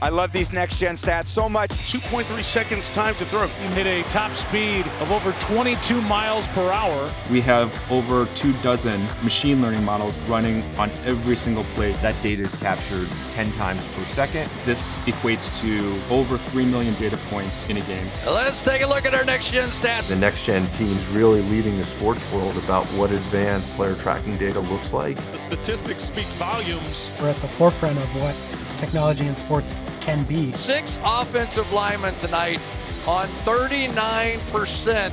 I love these next-gen stats so much. 2.3 seconds time to throw. You hit a top speed of over 22 miles per hour. We have over 24 machine learning models running on every single play. That data is captured 10 times per second. This equates to over 3 million data points in a game. Let's take a look at our next-gen stats. The next-gen team's really leading the sports world about what advanced player tracking data looks like. The statistics speak volumes. We're at the forefront of what technology in sports can be. 6 offensive linemen tonight on 39%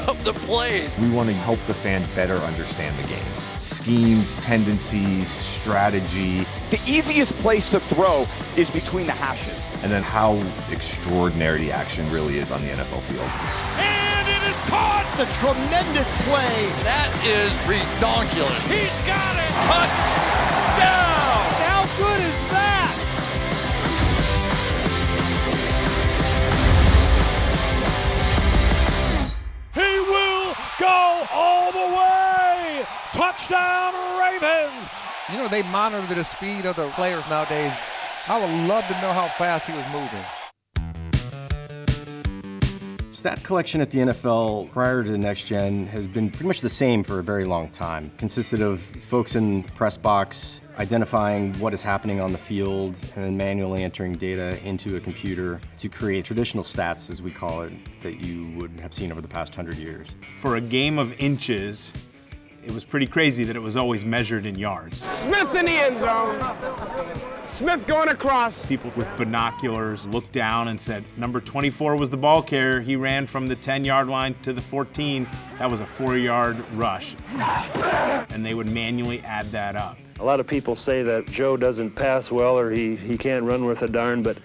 of the plays. We want to help the fan better understand the game. Schemes, tendencies, strategy. The easiest place to throw is between the hashes. And then how extraordinary the action really is on the NFL field. And it is caught! The tremendous play. That is redonkulous. He's got it! Touchdown! How good is that? He will go all the way! Touchdown, Ravens! You know, they monitor the speed of the players nowadays. I would love to know how fast he was moving. Stat collection at the NFL prior to the next gen has been pretty much the same for a very long time. Consisted of folks in the press box identifying what is happening on the field and then manually entering data into a computer to create traditional stats, as we call it, that you would have seen over the past 100 years. For a game of inches, it was pretty crazy that it was always measured in yards. Smith in the end zone. Smith going across. People with binoculars looked down and said, number 24 was the ball carrier. He ran from the 10-yard line to the 14. That was a 4-yard rush. And they would manually add that up. A lot of people say that Joe doesn't pass well or he can't run worth a darn, but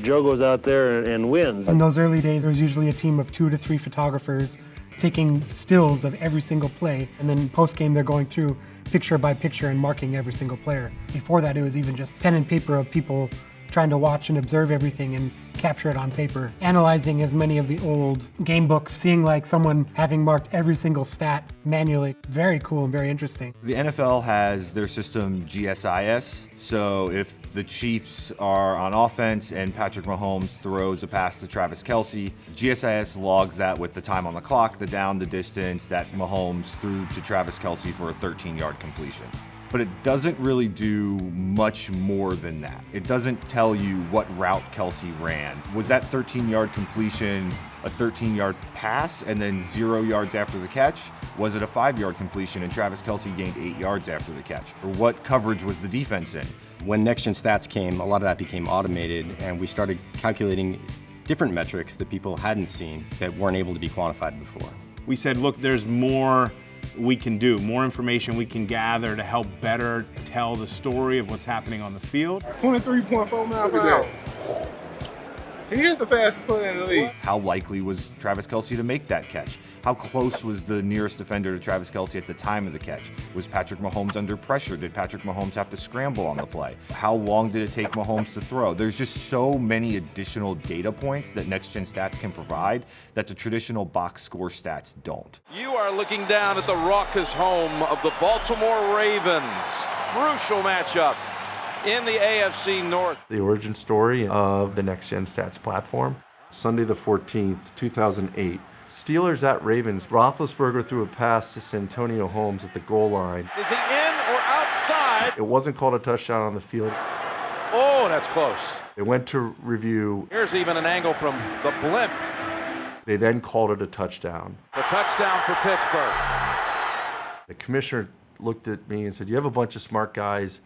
Joe goes out there and wins. In those early days, there was usually a team of 2 to 3 photographers taking stills of every single play, and then post-game they're going through picture by picture and marking every single player. Before that, it was even just pen and paper of people trying to watch and observe everything and capture it on paper. Analyzing as many of the old game books, seeing like someone having marked every single stat manually. Very cool and very interesting. The NFL has their system GSIS, so if the Chiefs are on offense and Patrick Mahomes throws a pass to Travis Kelce, GSIS logs that with the time on the clock, the down, the distance that Mahomes threw to Travis Kelce for a 13-yard completion. But it doesn't really do much more than that. It doesn't tell you what route Kelce ran. Was that 13-yard completion a 13-yard pass and then 0 yards after the catch? Was it a 5-yard completion and Travis Kelce gained 8 yards after the catch? Or what coverage was the defense in? When next-gen stats came, a lot of that became automated, and we started calculating different metrics that people hadn't seen that weren't able to be quantified before. We said, look, there's more we can do, more information we can gather to help better tell the story of what's happening on the field. 23.4 miles per hour. He is the fastest player in the league. How likely was Travis Kelce to make that catch? How close was the nearest defender to Travis Kelce at the time of the catch? Was Patrick Mahomes under pressure? Did Patrick Mahomes have to scramble on the play? How long did it take Mahomes to throw? There's just so many additional data points that next-gen stats can provide that the traditional box score stats don't. You are looking down at the raucous home of the Baltimore Ravens. Crucial matchup in the AFC North. The origin story of the next-gen stats platform. Sunday the 14th, 2008. Steelers at Ravens. Roethlisberger threw a pass to Santonio Holmes at the goal line. Is he in or outside? It wasn't called a touchdown on the field. Oh, that's close. They went to review. Here's even an angle from the blimp. They then called it a touchdown. The touchdown for Pittsburgh. The commissioner looked at me and said, you have a bunch of smart guys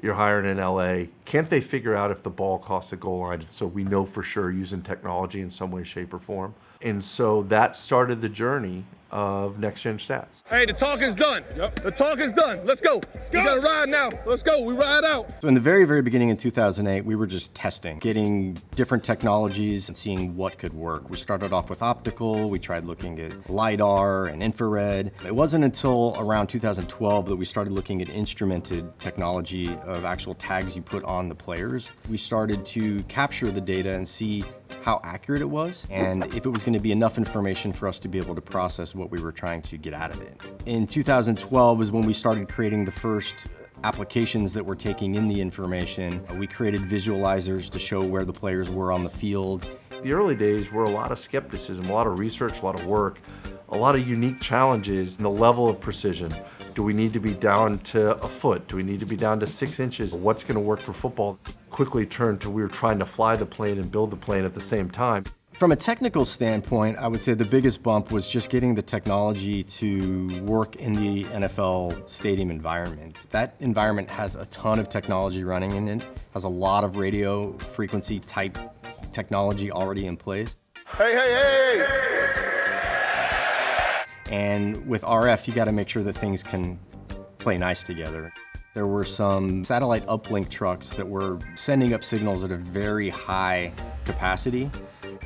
you're hiring in LA. Can't they figure out if the ball costs a goal line so we know for sure using technology in some way, shape, or form? And so that started the journey of next-gen stats. Hey, the talking's done. Yep. The talking's done. Let's go. We got to ride now. Let's go. We ride out. So in the very, very beginning in 2008, we were just testing, getting different technologies and seeing what could work. We started off with optical. We tried looking at LiDAR and infrared. It wasn't until around 2012 that we started looking at instrumented technology of actual tags you put on the players. We started to capture the data and see how accurate it was, and if it was going to be enough information for us to be able to process what we were trying to get out of it. In 2012 is when we started creating the first applications that were taking in the information. We created visualizers to show where the players were on the field. The early days were a lot of skepticism, a lot of research, a lot of work, a lot of unique challenges in the level of precision. Do we need to be down to a foot? Do we need to be down to 6 inches? What's going to work for football? Quickly turned to we were trying to fly the plane and build the plane at the same time. From a technical standpoint, I would say the biggest bump was just getting the technology to work in the NFL stadium environment. That environment has a ton of technology running in it, has a lot of radio frequency type technology already in place. Hey, hey, hey! And with RF, you got to make sure that things can play nice together. There were some satellite uplink trucks that were sending up signals at a very high capacity,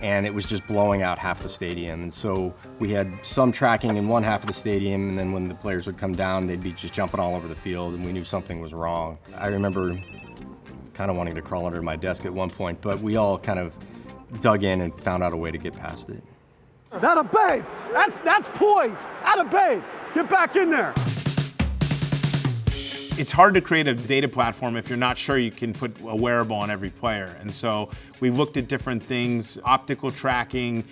and it was just blowing out half the stadium. And so we had some tracking in one half of the stadium, and then when the players would come down, they'd be just jumping all over the field, and we knew something was wrong. I remember kind of wanting to crawl under my desk at one point, but we all kind of dug in and found out a way to get past it. That a babe! That's poise! That a babe! Get back in there! It's hard to create a data platform if you're not sure you can put a wearable on every player. And so we looked at different things, optical tracking.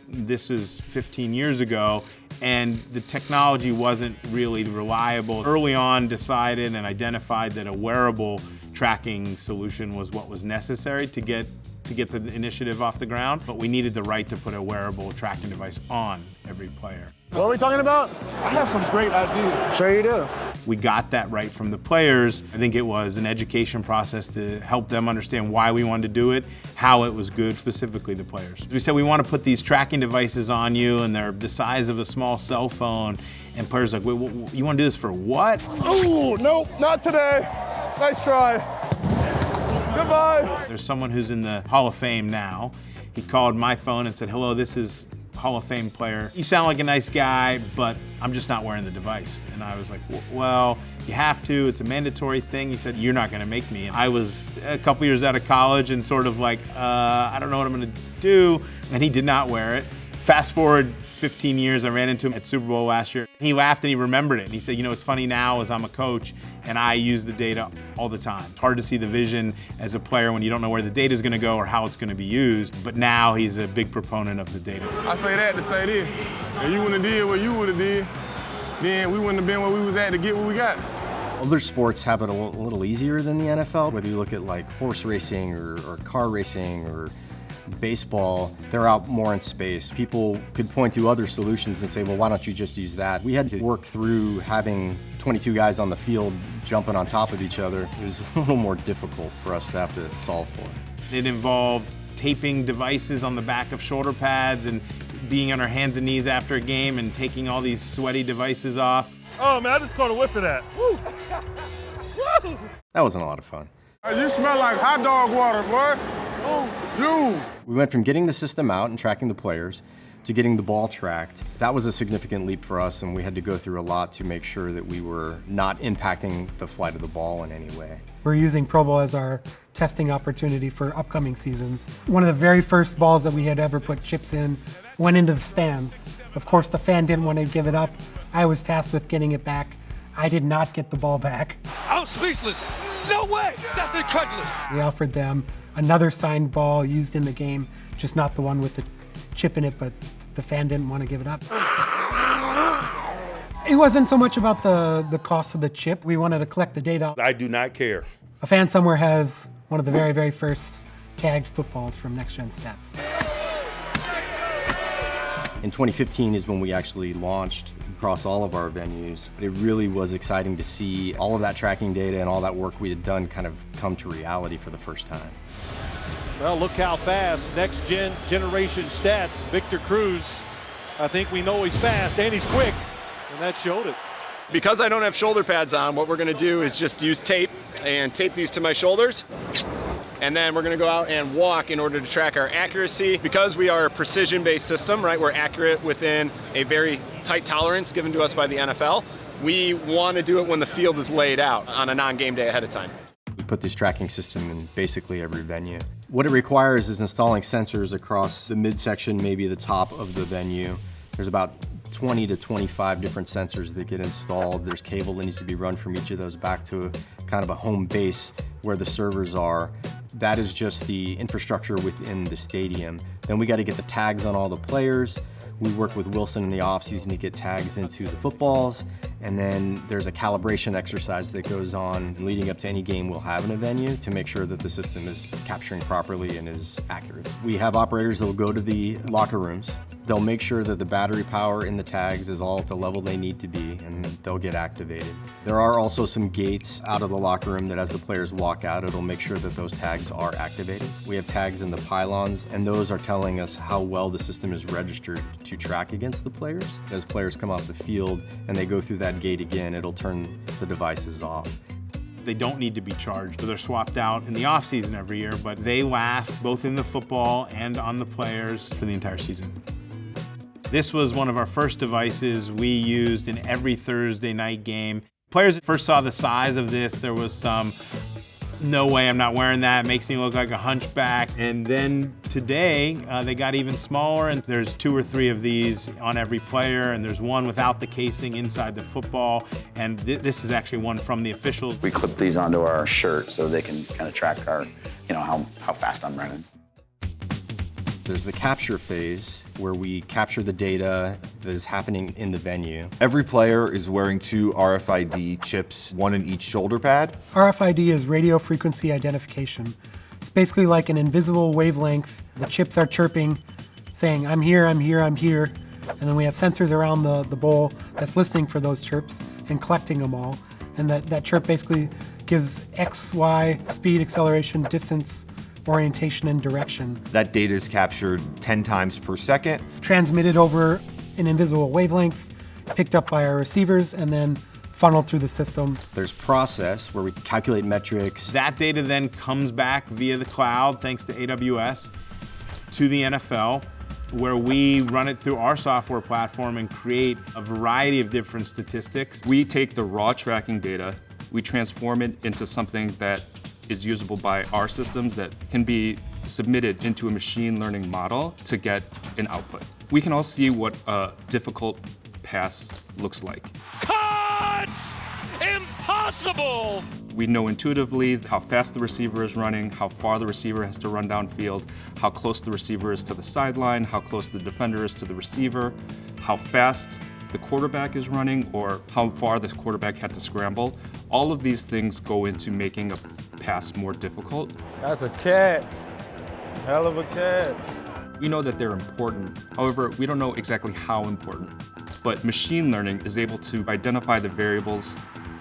This is 15 years ago, and the technology wasn't really reliable. Early on, decided and identified that a wearable tracking solution was what was necessary to get the initiative off the ground, but we needed the right to put a wearable tracking device on every player. What are we talking about? I have some great ideas. Sure you do. We got that right from the players. I think it was an education process to help them understand why we wanted to do it, how it was good, specifically the players. We said we want to put these tracking devices on you, and they're the size of a small cell phone, and players are like, wait, you want to do this for what? Oh, nope, not today. Nice try. Goodbye. There's someone who's in the Hall of Fame now. He called my phone and said, hello, this is Hall of Fame player. You sound like a nice guy, but I'm just not wearing the device. And I was like, well, you have to. It's a mandatory thing. He said, you're not going to make me. And I was a couple years out of college and sort of like, I don't know what I'm going to do. And he did not wear it. Fast forward 15 years, I ran into him at Super Bowl last year. He laughed and he remembered it. And he said, you know, it's funny now as I'm a coach and I use the data all the time. It's hard to see the vision as a player when you don't know where the data is going to go or how it's going to be used. But now he's a big proponent of the data. I say that to say this. If you wouldn't have did what you would have did, then we wouldn't have been where we was at to get what we got. Other sports have it a little easier than the NFL. Whether you look at like horse racing or car racing or baseball, they're out more in space. People could point to other solutions and say, well, why don't you just use that? We had to work through having 22 guys on the field jumping on top of each other. It was a little more difficult for us to have to solve for. It involved taping devices on the back of shoulder pads and being on our hands and knees after a game and taking all these sweaty devices off. Oh man, I just caught a whiff of that. Woo! Woo! That wasn't a lot of fun. You smell like hot dog water, boy. You! We went from getting the system out and tracking the players to getting the ball tracked. That was a significant leap for us, and we had to go through a lot to make sure that we were not impacting the flight of the ball in any way. We're using Pro Bowl as our testing opportunity for upcoming seasons. One of the very first balls that we had ever put chips in went into the stands. Of course, the fan didn't want to give it up. I was tasked with getting it back. I did not get the ball back. I'm speechless. No way! That's incredulous. We offered them another signed ball used in the game, just not the one with the chip in it, but the fan didn't want to give it up. It wasn't so much about the cost of the chip. We wanted to collect the data. I do not care. A fan somewhere has one of the very, very first tagged footballs from Next Gen Stats. In 2015 is when we actually launched across all of our venues. It really was exciting to see all of that tracking data and all that work we had done kind of come to reality for the first time. Well, look how fast generation stats. Victor Cruz, I think we know he's fast and he's quick, and that showed it. Because I don't have shoulder pads on, what we're going to do is just use tape and tape these to my shoulders. And then we're going to go out and walk in order to track our accuracy. Because we are a precision-based system, right? We're accurate within a very tight tolerance given to us by the NFL. We want to do it when the field is laid out on a non-game day ahead of time. We put this tracking system in basically every venue. What it requires is installing sensors across the midsection, maybe the top of the venue. There's about 20 to 25 different sensors that get installed. There's cable that needs to be run from each of those back to kind of a home base where the servers are. That is just the infrastructure within the stadium. Then we got to get the tags on all the players. We work with Wilson in the offseason to get tags into the footballs, and then there's a calibration exercise that goes on leading up to any game we'll have in a venue to make sure that the system is capturing properly and is accurate. We have operators that will go to the locker rooms. They'll make sure that the battery power in the tags is all at the level they need to be, and they'll get activated. There are also some gates out of the locker room that as the players walk out, it'll make sure that those tags are activated. We have tags in the pylons, and those are telling us how well the system is registered to track against the players. As players come off the field and they go through that gate again, it'll turn the devices off. They don't need to be charged. They're swapped out in the offseason every year, but they last both in the football and on the players for the entire season. This was one of our first devices we used in every Thursday night game. Players first saw the size of this, there was some, no way I'm not wearing that, it makes me look like a hunchback. And then today, they got even smaller, and there's 2 or 3 of these on every player, and there's one without the casing inside the football, and this is actually one from the officials. We clip these onto our shirt so they can kind of track our, how fast I'm running. There's the capture phase, where we capture the data that is happening in the venue. Every player is wearing 2 RFID chips, one in each shoulder pad. RFID is radio frequency identification. It's basically like an invisible wavelength. The chips are chirping, saying, I'm here, I'm here, I'm here. And then we have sensors around the bowl that's listening for those chirps and collecting them all. And that chirp basically gives X, Y, speed, acceleration, distance, orientation, and direction. That data is captured 10 times per second. Transmitted over an invisible wavelength, picked up by our receivers, and then funneled through the system. There's process, where we calculate metrics. That data then comes back via the cloud, thanks to AWS, to the NFL, where we run it through our software platform and create a variety of different statistics. We take the raw tracking data, we transform it into something that is usable by our systems that can be submitted into a machine learning model to get an output. We can all see what a difficult pass looks like. Cut! Impossible! We know intuitively how fast the receiver is running, how far the receiver has to run downfield, how close the receiver is to the sideline, how close the defender is to the receiver, how fast the quarterback is running, or how far the quarterback had to scramble. All of these things go into making a pass more difficult. That's a catch. Hell of a catch. We know that they're important. However, we don't know exactly how important. But machine learning is able to identify the variables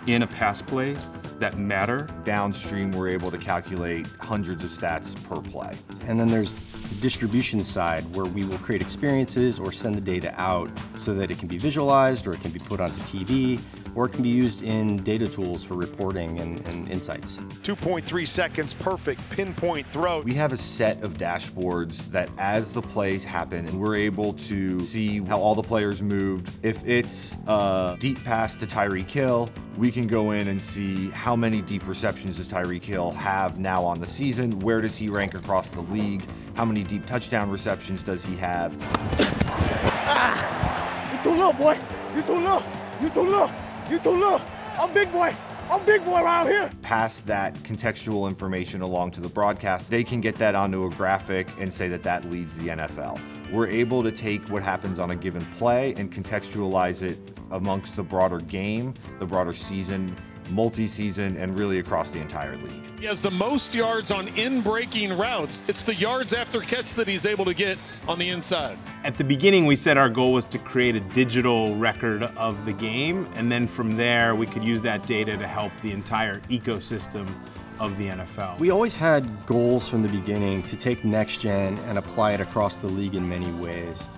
in a pass play that matter. Downstream, we're able to calculate hundreds of stats per play. And then there's the distribution side, where we will create experiences or send the data out so that it can be visualized, or it can be put onto TV, or it can be used in data tools for reporting and insights. 2.3 seconds, perfect pinpoint throw. We have a set of dashboards that as the plays happen, and we're able to see how all the players moved. If it's a deep pass to Tyreek Hill, we can go in and see how many deep receptions does Tyreek Hill have now on the season, where does he rank across the league, how many deep touchdown receptions does he have. You too little, boy. You too little. You too little. You too little. I'm big boy. I'm big boy around here. Pass that contextual information along to the broadcast. They can get that onto a graphic and say that that leads the NFL. We're able to take what happens on a given play and contextualize it amongst the broader game, the broader season, multi-season, and really across the entire league. He has the most yards on in-breaking routes. It's the yards after catch that he's able to get on the inside. At the beginning, we said our goal was to create a digital record of the game, and then from there, we could use that data to help the entire ecosystem of the NFL. We always had goals from the beginning to take next gen and apply it across the league in many ways.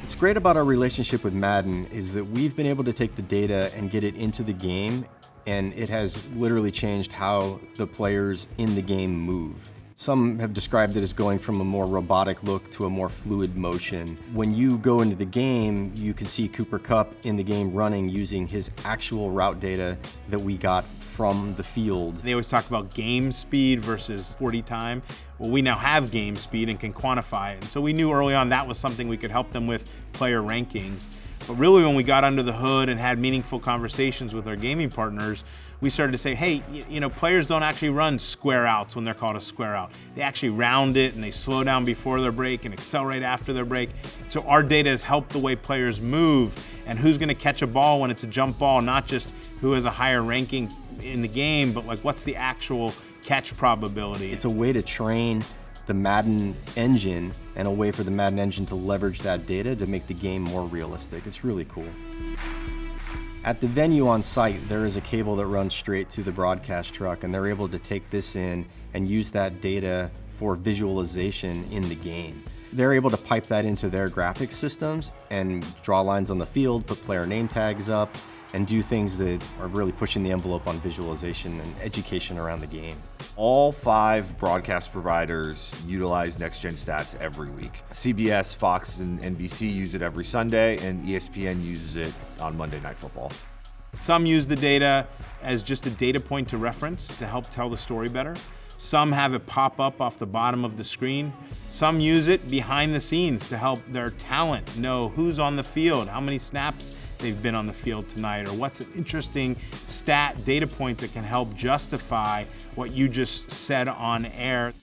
What's great about our relationship with Madden is that we've been able to take the data and get it into the game, and it has literally changed how the players in the game move. Some have described it as going from a more robotic look to a more fluid motion. When you go into the game, you can see Cooper Kupp in the game running using his actual route data that we got from the field. They always talk about game speed versus 40 time. Well, we now have game speed and can quantify it. And so we knew early on that was something we could help them with player rankings. But really when we got under the hood and had meaningful conversations with our gaming partners, we started to say, hey, players don't actually run square outs when they're called a square out. They actually round it and they slow down before their break and accelerate after their break. So our data has helped the way players move and who's gonna catch a ball when it's a jump ball, not just who has a higher ranking in the game, but like what's the actual catch probability. It's a way to train the Madden engine and a way for the Madden engine to leverage that data to make the game more realistic. It's really cool. At the venue on site, there is a cable that runs straight to the broadcast truck, and they're able to take this in and use that data for visualization in the game. They're able to pipe that into their graphics systems and draw lines on the field, put player name tags up, and do things that are really pushing the envelope on visualization and education around the game. All 5 broadcast providers utilize Next Gen Stats every week. CBS, Fox, and NBC use it every Sunday, and ESPN uses it on Monday Night Football. Some use the data as just a data point to reference to help tell the story better. Some have it pop up off the bottom of the screen. Some use it behind the scenes to help their talent know who's on the field, how many snaps they've been on the field tonight, or what's an interesting stat data point that can help justify what you just said on air.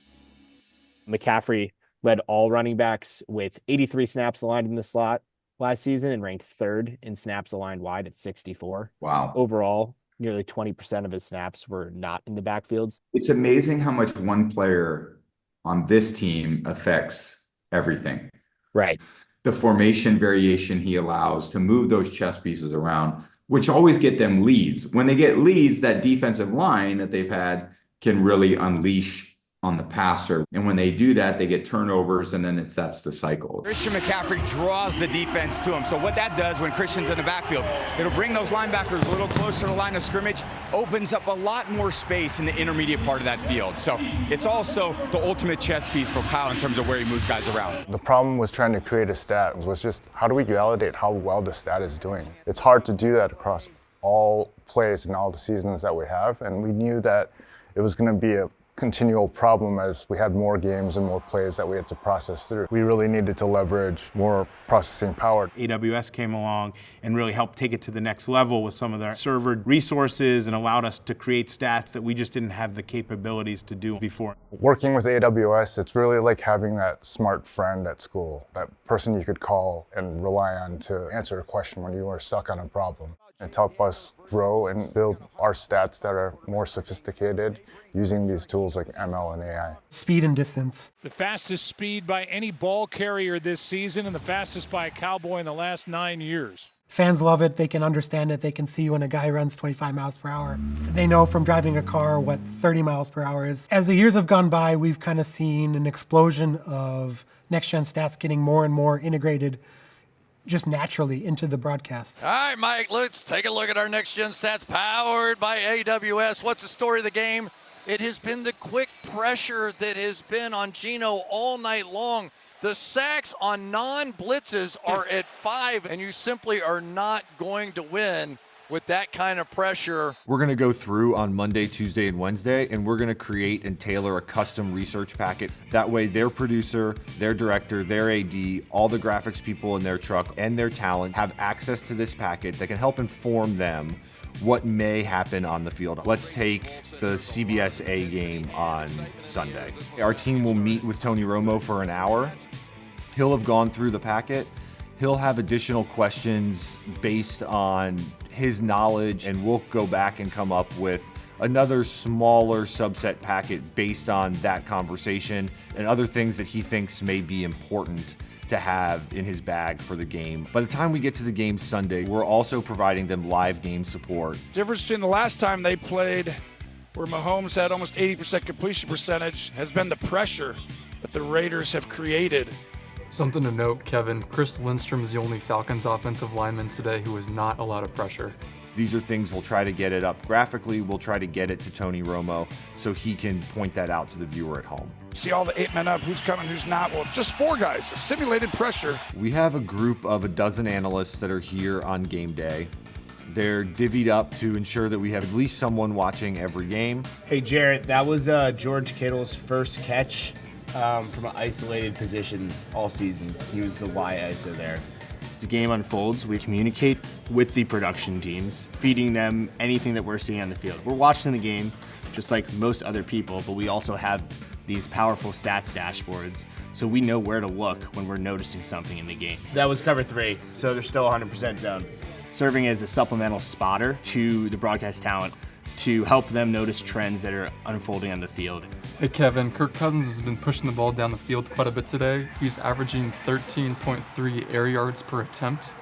McCaffrey led all running backs with 83 snaps aligned in the slot last season and ranked 3rd in snaps aligned wide at 64. Wow. Overall, nearly 20% of his snaps were not in the backfields. It's amazing how much one player on this team affects everything. Right. The formation variation he allows to move those chess pieces around, which always get them leads. When they get leads, that defensive line that they've had can really unleash on the passer. And when they do that, they get turnovers, and then that's the cycle. Christian McCaffrey draws the defense to him. So what that does when Christian's in the backfield, it'll bring those linebackers a little closer to the line of scrimmage, opens up a lot more space in the intermediate part of that field. So it's also the ultimate chess piece for Kyle in terms of where he moves guys around. The problem with trying to create a stat was just how do we validate how well the stat is doing? It's hard to do that across all plays and all the seasons that we have, and we knew that it was going to be a continual problem as we had more games and more plays that we had to process through. We really needed to leverage more processing power. AWS came along and really helped take it to the next level with some of their server resources and allowed us to create stats that we just didn't have the capabilities to do before. Working with AWS, it's really like having that smart friend at school, that person you could call and rely on to answer a question when you were stuck on a problem. It's helped us grow and build our stats that are more sophisticated using these tools like ML and AI. Speed and distance. The fastest speed by any ball carrier this season and the fastest by a Cowboy in the last 9 years. Fans love it. They can understand it. They can see when a guy runs 25 miles per hour. They know from driving a car what 30 miles per hour is. As the years have gone by, we've kind of seen an explosion of next-gen stats getting more and more integrated just naturally into the broadcast. All right, Mike, let's take a look at our Next Gen Stats powered by AWS. What's the story of the game? It has been the quick pressure that has been on Geno all night long. The sacks on non-blitzes are at 5, and you simply are not going to win with that kind of pressure. We're going to go through on Monday, Tuesday, and Wednesday, and we're going to create and tailor a custom research packet. That way their producer, their director, their AD, all the graphics people in their truck, and their talent have access to this packet that can help inform them what may happen on the field. Let's take the CBS A game on Sunday. Our team will meet with Tony Romo for an hour. He'll have gone through the packet. He'll have additional questions based on his knowledge, and we'll go back and come up with another smaller subset packet based on that conversation and other things that he thinks may be important to have in his bag for the game. By the time we get to the game Sunday, we're also providing them live game support. The difference between the last time they played, where Mahomes had almost 80% completion percentage, has been the pressure that the Raiders have created. Something to note, Kevin, Chris Lindstrom is the only Falcons offensive lineman today who was not a lot of pressure. These are things we'll try to get it up graphically. We'll try to get it to Tony Romo so he can point that out to the viewer at home. See all the 8 men up, who's coming, who's not. Well, just 4 guys, simulated pressure. We have a group of a dozen analysts that are here on game day. They're divvied up to ensure that we have at least someone watching every game. Hey, Jarrett, that was George Kittle's first catch from an isolated position all season. He was the Y ISO there. As the game unfolds, we communicate with the production teams, feeding them anything that we're seeing on the field. We're watching the game just like most other people, but we also have these powerful stats dashboards, so we know where to look when we're noticing something in the game. That was cover 3, so they're still 100% zone, serving as a supplemental spotter to the broadcast talent to help them notice trends that are unfolding on the field. Hey Kevin, Kirk Cousins has been pushing the ball down the field quite a bit today. He's averaging 13.3 air yards per attempt.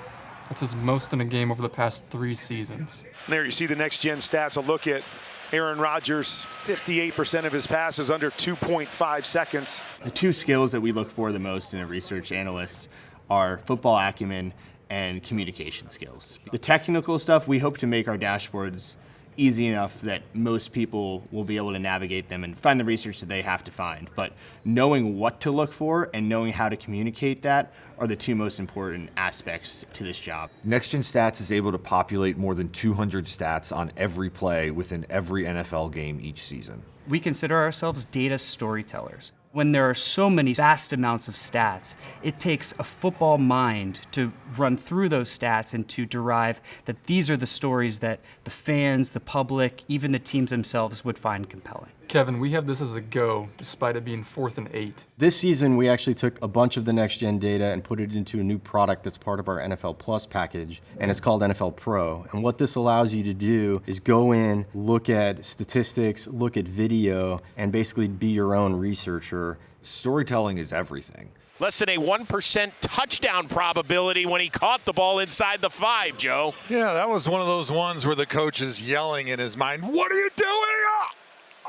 That's his most in a game over the past 3 seasons. There you see the next gen stats. A look at Aaron Rodgers, 58% of his passes under 2.5 seconds. The 2 skills that we look for the most in a research analyst are football acumen and communication skills. The technical stuff, we hope to make our dashboards easy enough that most people will be able to navigate them and find the research that they have to find. But knowing what to look for and knowing how to communicate that are the 2 most important aspects to this job. Next Gen Stats is able to populate more than 200 stats on every play within every NFL game each season. We consider ourselves data storytellers. When there are so many vast amounts of stats, it takes a football mind to run through those stats and to derive that these are the stories that the fans, the public, even the teams themselves would find compelling. Kevin, we have this as a go, despite it being 4th and 8. This season, we actually took a bunch of the next-gen data and put it into a new product that's part of our NFL Plus package, and it's called NFL Pro. And what this allows you to do is go in, look at statistics, look at video, and basically be your own researcher. Storytelling is everything. Less than a 1% touchdown probability when he caught the ball inside the 5, Joe. Yeah, that was one of those ones where the coach is yelling in his mind, "What are you doing?"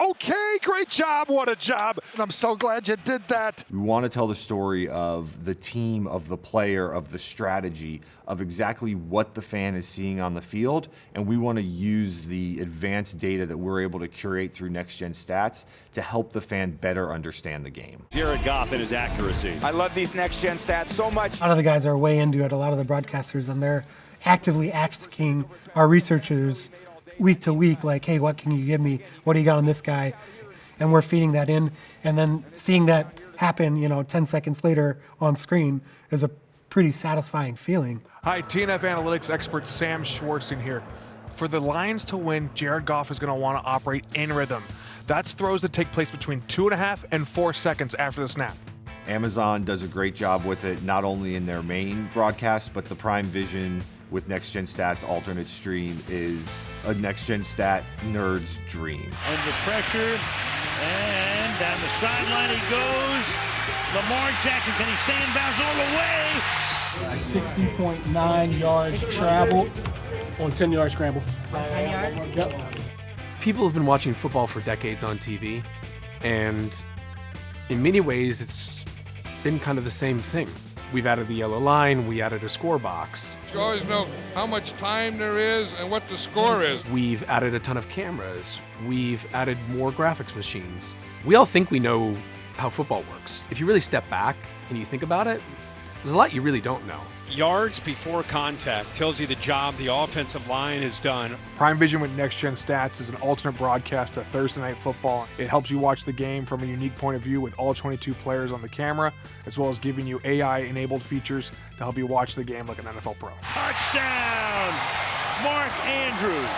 Okay, great job, what a job. And I'm so glad you did that. We want to tell the story of the team, of the player, of the strategy, of exactly what the fan is seeing on the field, and we want to use the advanced data that we're able to curate through Next Gen Stats to help the fan better understand the game. Jared Goff and his accuracy. I love these next gen stats so much. A lot of the guys are way into it, a lot of the broadcasters, and they're actively asking our researchers week to week, like, hey, what can you give me? What do you got on this guy? And we're feeding that in, and then seeing that happen, 10 seconds later on screen is a pretty satisfying feeling. Hi, TNF Analytics expert Sam Schwartzing here. For the Lions to win, Jared Goff is going to want to operate in rhythm. That's throws that take place between 2.5 and 4 seconds after the snap. Amazon does a great job with it, not only in their main broadcast, but the Prime Vision with Next Gen Stats alternate stream is a Next Gen Stat nerd's dream. Under pressure, and down the sideline he goes. Lamar Jackson, can he stay in bounds all the way? 60.9 yards traveled on 10-yard scramble. 10 yards? Yep. People have been watching football for decades on TV, and in many ways it's been kind of the same thing. We've added the yellow line, we added a score box. You always know how much time there is and what the score is. We've added a ton of cameras. We've added more graphics machines. We all think we know how football works. If you really step back and you think about it, there's a lot you really don't know. Yards before contact tells you the job the offensive line has done. Prime Vision with Next Gen Stats is an alternate broadcast of Thursday Night Football. It helps you watch the game from a unique point of view with all 22 players on the camera, as well as giving you AI-enabled features to help you watch the game like an NFL pro. Touchdown, Mark Andrews.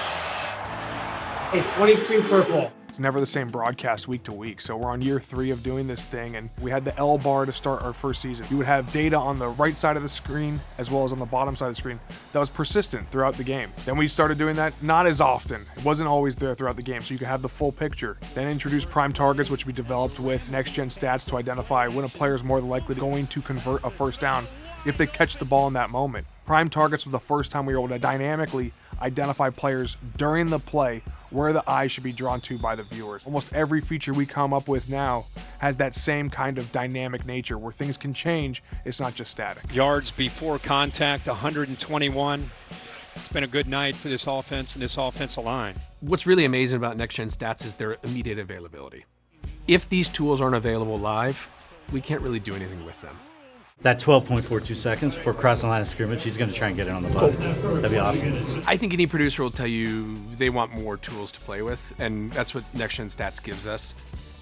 Hey, 22 purple. It's never the same broadcast week to week, so we're on year 3 of doing this thing, and we had the L bar to start our first season. You would have data on the right side of the screen as well as on the bottom side of the screen that was persistent throughout the game. Then we started doing that not as often. It wasn't always there throughout the game, so you could have the full picture. Then introduced prime targets, which we developed with Next Gen Stats to identify when a player is more likely going to convert a first down if they catch the ball in that moment. Prime targets was the first time we were able to dynamically identify players during the play where the eye should be drawn to by the viewers. Almost every feature we come up with now has that same kind of dynamic nature where things can change. It's not just static. Yards before contact, 121. It's been a good night for this offense and this offensive line. What's really amazing about Next Gen Stats is their immediate availability. If these tools aren't available live, we can't really do anything with them. That 12.42 seconds before crossing the line of scrimmage, he's going to try and get it on the button. That'd be awesome. I think any producer will tell you they want more tools to play with, and that's what Next Gen Stats gives us.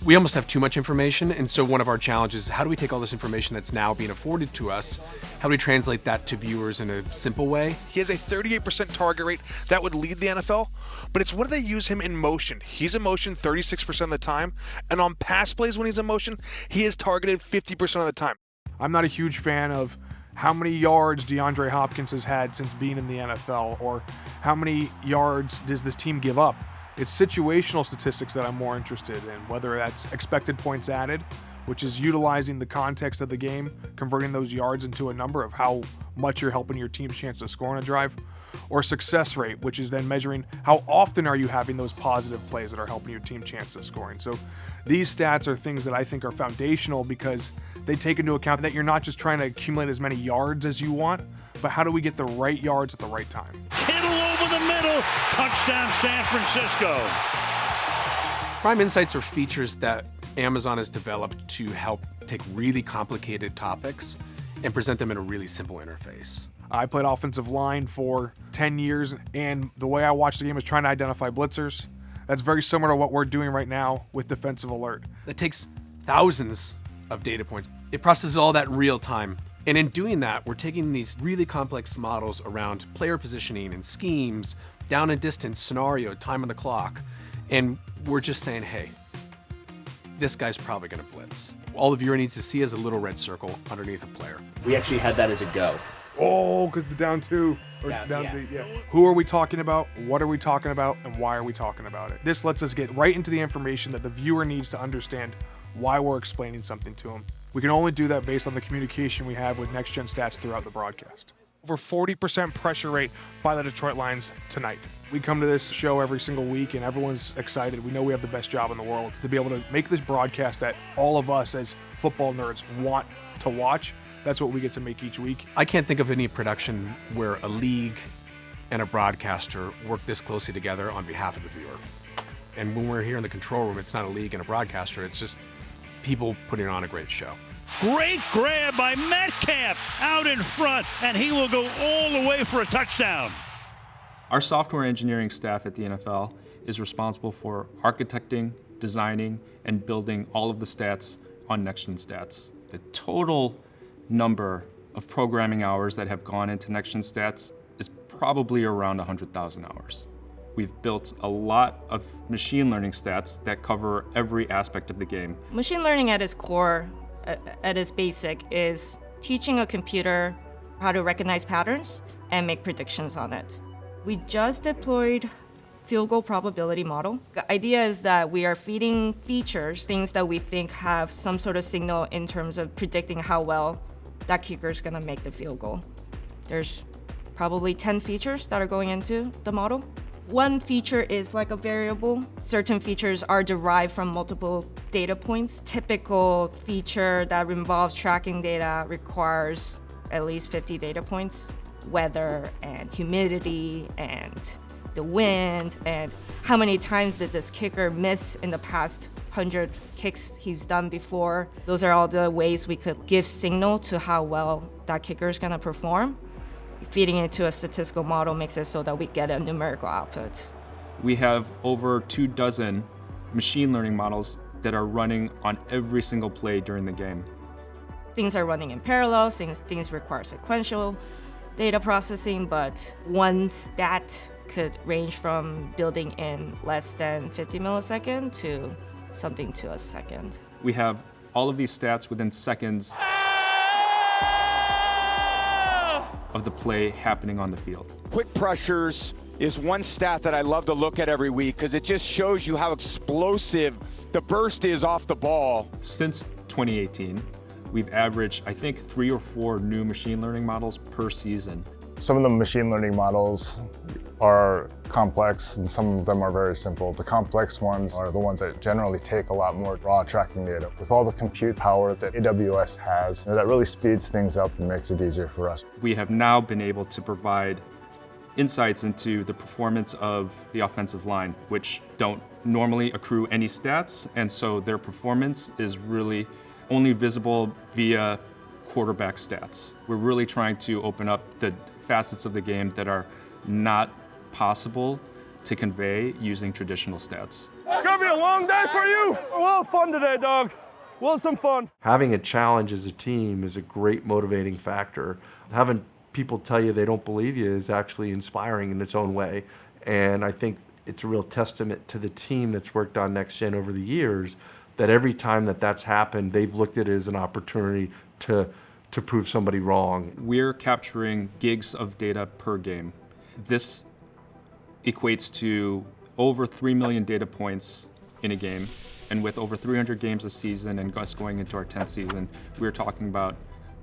We almost have too much information, and so one of our challenges is how do we take all this information that's now being afforded to us, how do we translate that to viewers in a simple way? He has a 38% target rate that would lead the NFL, but it's what do they use him in motion? He's in motion 36% of the time, and on pass plays when he's in motion, he is targeted 50% of the time. I'm not a huge fan of how many yards DeAndre Hopkins has had since being in the NFL, or how many yards does this team give up. It's situational statistics that I'm more interested in, whether that's expected points added, which is utilizing the context of the game, converting those yards into a number of how much you're helping your team's chance to score on a drive, or success rate, which is then measuring how often are you having those positive plays that are helping your team chance of scoring. So these stats are things that I think are foundational because they take into account that you're not just trying to accumulate as many yards as you want, but how do we get the right yards at the right time? Kittle over the middle, touchdown San Francisco. Prime Insights are features that Amazon has developed to help take really complicated topics and present them in a really simple interface. I played offensive line for 10 years, and the way I watch the game is trying to identify blitzers. That's very similar to what we're doing right now with Defensive Alert. It takes thousands of data points. It processes all that in real time. And in doing that, we're taking these really complex models around player positioning and schemes, down and distance, scenario, time on the clock, and we're just saying, hey, this guy's probably going to blitz. All the viewer needs to see is a little red circle underneath a player. We actually had that as a go. Oh, because the down two. Or Who are we talking about? What are we talking about? And why are we talking about it? This lets us get right into the information that the viewer needs to understand why we're explaining something to them. We can only do that based on the communication we have with Next Gen Stats throughout the broadcast. Over 40% pressure rate by the Detroit Lions tonight. We come to this show every single week and everyone's excited. We know we have the best job in the world to be able to make this broadcast that all of us as football nerds want to watch. That's what we get to make each week. I can't think of any production where a league and a broadcaster work this closely together on behalf of the viewer. And when we're here in the control room, it's not a league and a broadcaster, it's just people putting on a great show. Great grab by Metcalf out in front, and he will go all the way for a touchdown. Our software engineering staff at the NFL is responsible for architecting, designing, and building all of the stats on Next Gen Stats. The total number of programming hours that have gone into Next Gen Stats is probably around 100,000 hours. We've built a lot of machine learning stats that cover every aspect of the game. Machine learning at its core, at its basic, is teaching a computer how to recognize patterns and make predictions on it. We just deployed field goal probability model. The idea is that we are feeding features, things that we think have some sort of signal in terms of predicting how well that kicker is gonna make the field goal. There's probably 10 features that are going into the model. One feature is like a variable. Certain features are derived from multiple data points. Typical feature that involves tracking data requires at least 50 data points. Weather and humidity and the wind and how many times did this kicker miss in the past 100 kicks he's done before. Those are all the ways we could give signal to how well that kicker is gonna perform. Feeding it to a statistical model makes it so that we get a numerical output. We have over 24 machine learning models that are running on every single play during the game. Things are running in parallel, things require sequential data processing, but one stat could range from building in less than 50 milliseconds to something to a second. We have all of these stats within seconds of the play happening on the field. Quick pressures is one stat that I love to look at every week because it just shows you how explosive the burst is off the ball. Since 2018, we've averaged, I think, 3 or 4 new machine learning models per season. Some of the machine learning models are complex and some of them are very simple. The complex ones are the ones that generally take a lot more raw tracking data. With all the compute power that AWS has, that really speeds things up and makes it easier for us. We have now been able to provide insights into the performance of the offensive line, which don't normally accrue any stats, and so their performance is really only visible via quarterback stats. We're really trying to open up the facets of the game that are not possible to convey using traditional stats. It's gonna be a long day for you. We'll have fun today, dog. We'll have some fun. Having a challenge as a team is a great motivating factor. Having people tell you they don't believe you is actually inspiring in its own way. And I think it's a real testament to the team that's worked on Next Gen over the years that every time that that's happened, they've looked at it as an opportunity to prove somebody wrong. We're capturing gigs of data per game. This equates to over 3 million data points in a game. And with over 300 games a season and us going into our 10th season, we're talking about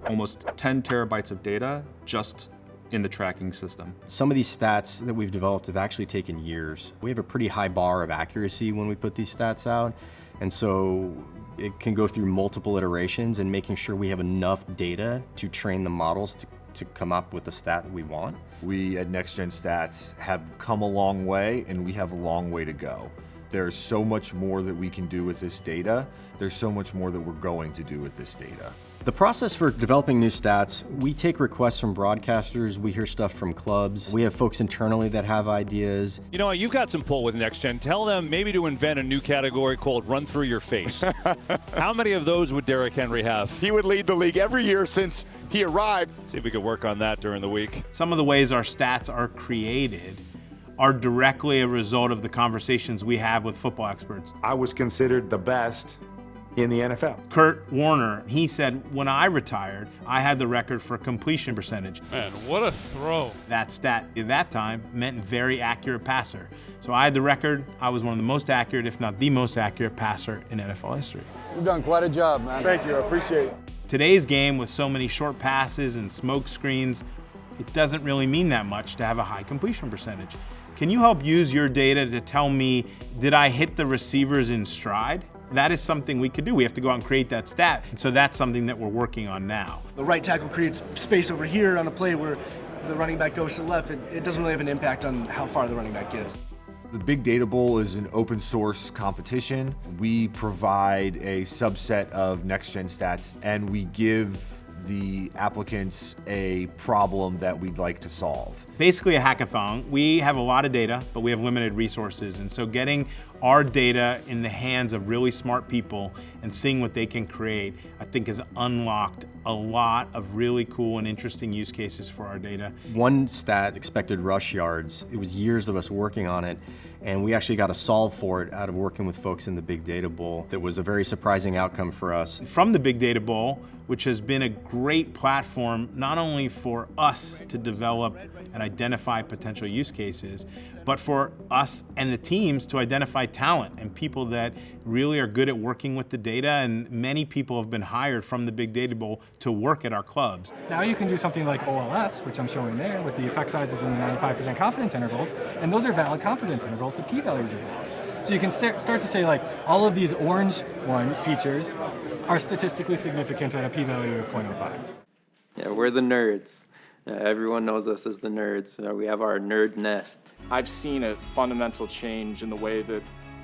almost 10 terabytes of data just in the tracking system. Some of these stats that we've developed have actually taken years. We have a pretty high bar of accuracy when we put these stats out, and so it can go through multiple iterations and making sure we have enough data to train the models to come up with the stat that we want. We at Next Gen Stats have come a long way, and we have a long way to go. There's so much more that we can do with this data. There's so much more that we're going to do with this data. The process for developing new stats, we take requests from broadcasters, we hear stuff from clubs, we have folks internally that have ideas. You know, you've got some pull with Next Gen. Tell them maybe to invent a new category called Run Through Your Face. How many of those would Derrick Henry have? He would lead the league every year since he arrived. See if we could work on that during the week. Some of the ways our stats are created are directly a result of the conversations we have with football experts. I was considered the best in the NFL. Kurt Warner, he said, when I retired, I had the record for completion percentage. Man, what a throw. That stat at that time meant very accurate passer. So I had the record. I was one of the most accurate, if not the most accurate passer in NFL history. You've done quite a job, man. Thank you, I appreciate it. Today's game with so many short passes and smoke screens, it doesn't really mean that much to have a high completion percentage. Can you help use your data to tell me, did I hit the receivers in stride? That is something we could do. We have to go out and create that stat. And so that's something that we're working on now. The right tackle creates space over here on a play where the running back goes to the left. It doesn't really have an impact on how far the running back gets. The Big Data Bowl is an open source competition. We provide a subset of Next Gen Stats, and we give the applicants a problem that we'd like to solve. Basically a hackathon. We have a lot of data, but we have limited resources. And so getting our data in the hands of really smart people and seeing what they can create, I think has unlocked a lot of really cool and interesting use cases for our data. One stat, expected rush yards, it was years of us working on it, and we actually got a solve for it out of working with folks in the Big Data Bowl. That was a very surprising outcome for us. From the Big Data Bowl, which has been a great platform not only for us to develop and identify potential use cases, but for us and the teams to identify talent and people that really are good at working with the data, and many people have been hired from the Big Data Bowl to work at our clubs. Now you can do something like OLS, which I'm showing there, with the effect sizes in the 95% confidence intervals, and those are valid confidence intervals, the p-values are valid. So you can start to say, like, all of these orange features are statistically significant at a p-value of 0.05. Yeah, we're the nerds. Everyone knows us as the nerds. We have our nerd nest. I've seen a fundamental change in the way that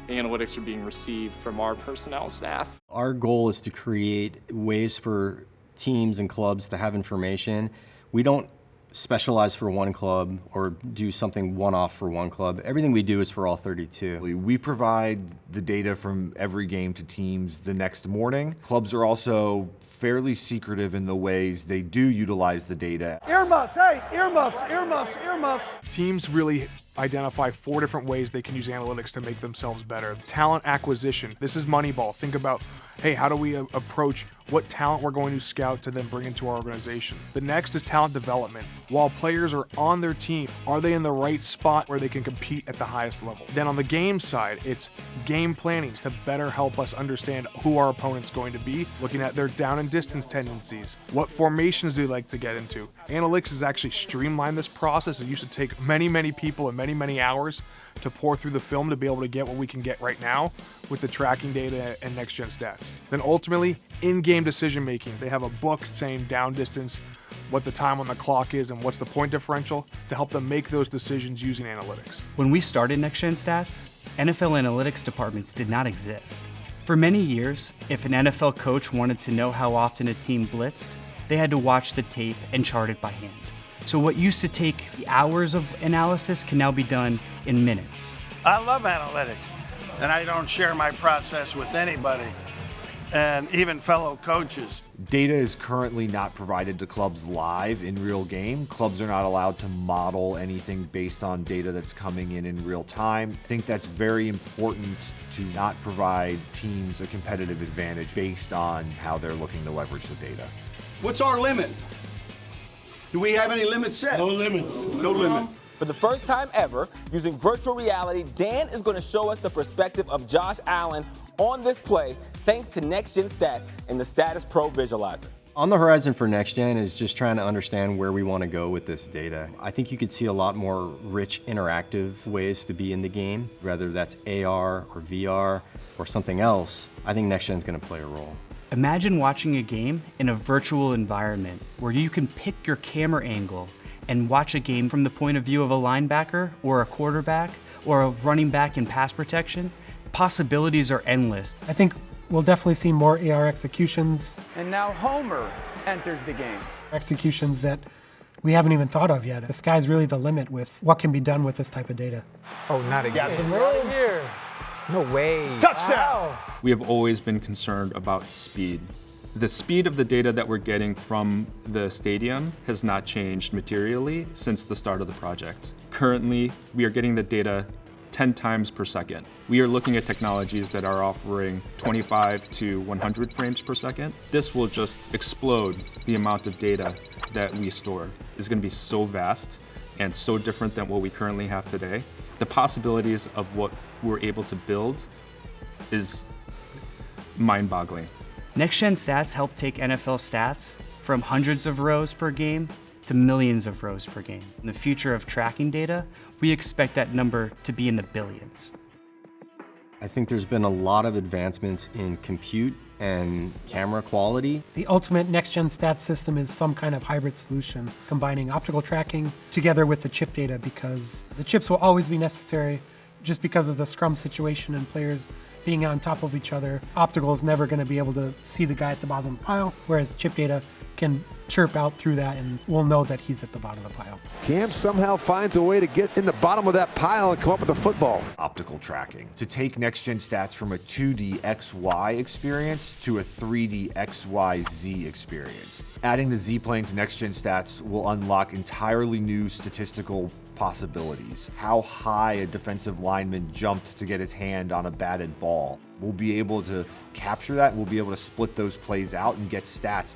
analytics are being received from our personnel staff. Our goal is to create ways for teams and clubs to have information. We don't specialize for one club or do something one-off for one club. Everything we do is for all 32. We provide the data from every game to teams the next morning. Clubs are also fairly secretive in the ways they do utilize the data. Earmuffs, hey, earmuffs, earmuffs, earmuffs. Teams really identify 4 different ways they can use analytics to make themselves better. Talent acquisition. This is Moneyball. Think about, hey, how do we approach what talent we're going to scout to then bring into our organization? The next is talent development. While players are on their team, are they in the right spot where they can compete at the highest level? Then on the game side, it's game planning to better help us understand who our opponent's going to be, looking at their down and distance tendencies. What formations do they like to get into? Analytics has actually streamlined this process. It used to take many, many people and many hours to pour through the film to be able to get what we can get right now with the tracking data and Next Gen Stats. Then ultimately, in-game decision making. They have a book saying down distance, what the time on the clock is, and what's the point differential to help them make those decisions using analytics. When we started Next Gen Stats, NFL analytics departments did not exist. For many years, if an NFL coach wanted to know how often a team blitzed, they had to watch the tape and chart it by hand. So what used to take hours of analysis can now be done in minutes. I love analytics, and I don't share my process with anybody, and even fellow coaches. Data is currently not provided to clubs live in real game. Clubs are not allowed to model anything based on data that's coming in real time. I think that's very important to not provide teams a competitive advantage based on how they're looking to leverage the data. What's our limit? Do we have any limits set? No limit. No limit. For the first time ever, using virtual reality, Dan is going to show us the perspective of Josh Allen on this play thanks to Next Gen Stats and the Status Pro Visualizer. On the horizon for Next Gen is just trying to understand where we want to go with this data. I think you could see a lot more rich interactive ways to be in the game, whether that's AR or VR or something else. I think Next Gen is going to play a role. Imagine watching a game in a virtual environment where you can pick your camera angle and watch a game from the point of view of a linebacker or a quarterback or a running back in pass protection. Possibilities are endless. I think we'll definitely see more AR executions. And now Homer enters the game. Executions that we haven't even thought of yet. The sky's really the limit with what can be done with this type of data. Oh, not again. Got some room here. No way. Touchdown. Wow. We have always been concerned about speed. The speed of the data that we're getting from the stadium has not changed materially since the start of the project. Currently, we are getting the data 10 times per second. We are looking at technologies that are offering 25 to 100 frames per second. This will just explode the amount of data that we store. It's going to be so vast and so different than what we currently have today. The possibilities of what we're able to build is mind-boggling. Next Gen Stats help take NFL stats from hundreds of rows per game to millions of rows per game. In the future of tracking data, we expect that number to be in the billions. I think there's been a lot of advancements in compute and camera quality. The ultimate next-gen stats system is some kind of hybrid solution, combining optical tracking together with the chip data, because the chips will always be necessary just because of the scrum situation and players being on top of each other. Optical is never going to be able to see the guy at the bottom of the pile, whereas chip data can chirp out through that and we'll know that he's at the bottom of the pile. Cam somehow finds a way to get in the bottom of that pile and come up with a football. Optical tracking. To take next-gen stats from a 2D XY experience to a 3D XYZ experience. Adding the Z-plane to next-gen stats will unlock entirely new statistical possibilities. How high a defensive lineman jumped to get his hand on a batted ball. We'll be able to capture that. We'll be able to split those plays out and get stats.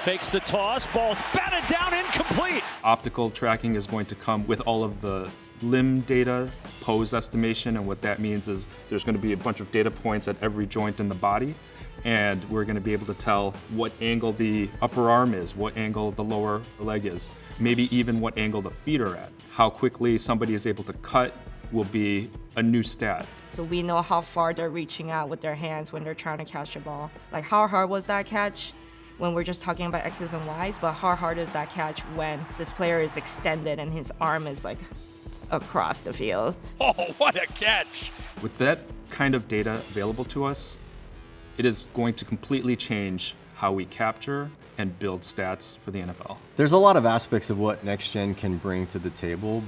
Fakes the toss, ball batted down, incomplete. Optical tracking is going to come with all of the limb data, pose estimation, and what that means is there's going to be a bunch of data points at every joint in the body, and we're going to be able to tell what angle the upper arm is, what angle the lower leg is, maybe even what angle the feet are at. How quickly somebody is able to cut will be a new stat. So we know how far they're reaching out with their hands when they're trying to catch a ball. Like how hard was that catch when we're just talking about X's and Y's, but how hard is that catch when this player is extended and his arm is like across the field? Oh, what a catch! With that kind of data available to us, it is going to completely change how we capture and build stats for the NFL. There's a lot of aspects of what Next Gen can bring to the table,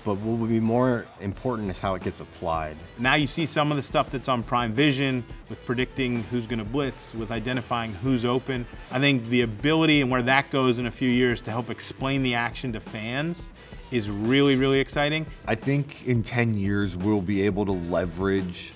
but what will be more important is how it gets applied. Now you see some of the stuff that's on Prime Vision with predicting who's going to blitz, with identifying who's open. I think the ability and where that goes in a few years to help explain the action to fans is really, really exciting. I think in 10 years we'll be able to leverage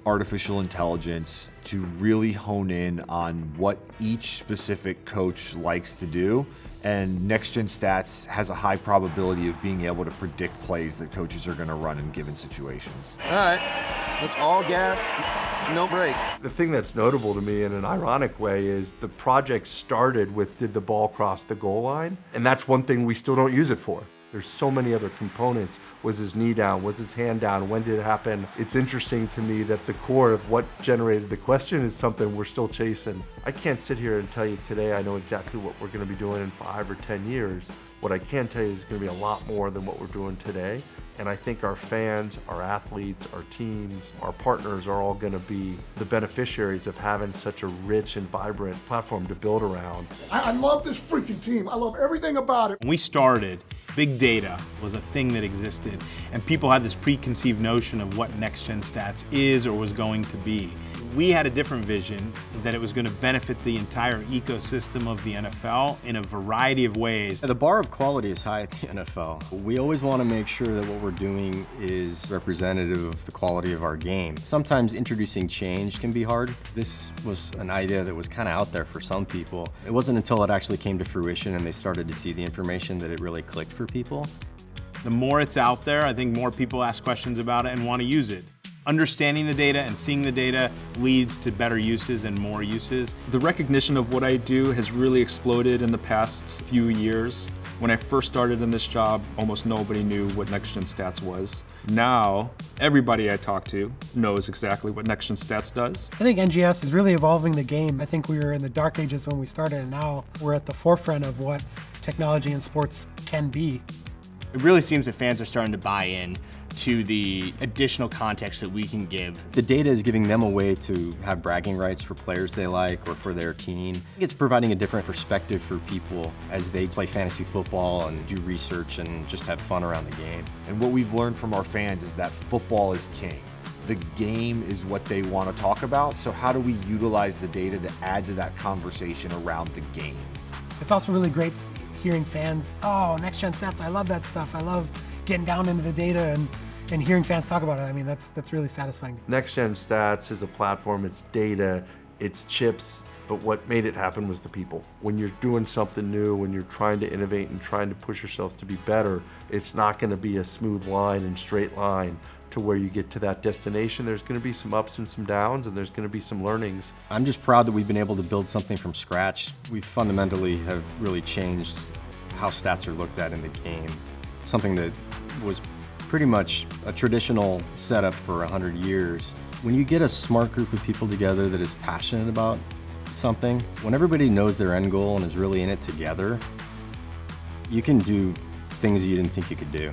artificial intelligence to really hone in on what each specific coach likes to do. And Next Gen Stats has a high probability of being able to predict plays that coaches are going to run in given situations. All right, let's all gas, no break. The thing that's notable to me in an ironic way is the project started with, did the ball cross the goal line? And that's one thing we still don't use it for. There's so many other components. Was his knee down? Was his hand down? When did it happen? It's interesting to me that the core of what generated the question is something we're still chasing. I can't sit here and tell you today I know exactly what we're going to be doing in 5 or 10 years. What I can tell you is going to be a lot more than what we're doing today. And I think our fans, our athletes, our teams, our partners are all going to be the beneficiaries of having such a rich and vibrant platform to build around. I love this freaking team. I love everything about it. When we started, big data was a thing that existed, and people had this preconceived notion of what Next Gen Stats is or was going to be. We had a different vision that it was going to benefit the entire ecosystem of the NFL in a variety of ways. The bar of quality is high at the NFL. We always want to make sure that what we're doing is representative of the quality of our game. Sometimes introducing change can be hard. This was an idea that was kind of out there for some people. It wasn't until it actually came to fruition and they started to see the information that it really clicked for people. The more it's out there, I think more people ask questions about it and want to use it. Understanding the data and seeing the data leads to better uses and more uses. The recognition of what I do has really exploded in the past few years. When I first started in this job, almost nobody knew what Next Gen Stats was. Now, everybody I talk to knows exactly what Next Gen Stats does. I think NGS is really evolving the game. I think we were in the dark ages when we started, and now we're at the forefront of what technology in sports can be. It really seems that fans are starting to buy in to the additional context that we can give. The data is giving them a way to have bragging rights for players they like or for their team. It's providing a different perspective for people as they play fantasy football and do research and just have fun around the game. And what we've learned from our fans is that football is king. The game is what they want to talk about, so how do we utilize the data to add to that conversation around the game? It's also really great hearing fans, oh, Next Gen Stats, I love that stuff. I love getting down into the data and hearing fans talk about it. I mean, that's really satisfying. Next Gen Stats is a platform, it's data, it's chips, but what made it happen was the people. When you're doing something new, when you're trying to innovate and trying to push yourself to be better, it's not going to be a smooth line and straight line to where you get to that destination. There's going to be some ups and some downs, and there's going to be some learnings. I'm just proud that we've been able to build something from scratch. We fundamentally have really changed how stats are looked at in the game. Something that was pretty much a traditional setup for 100 years. When you get a smart group of people together that is passionate about something, when everybody knows their end goal and is really in it together, you can do things you didn't think you could do.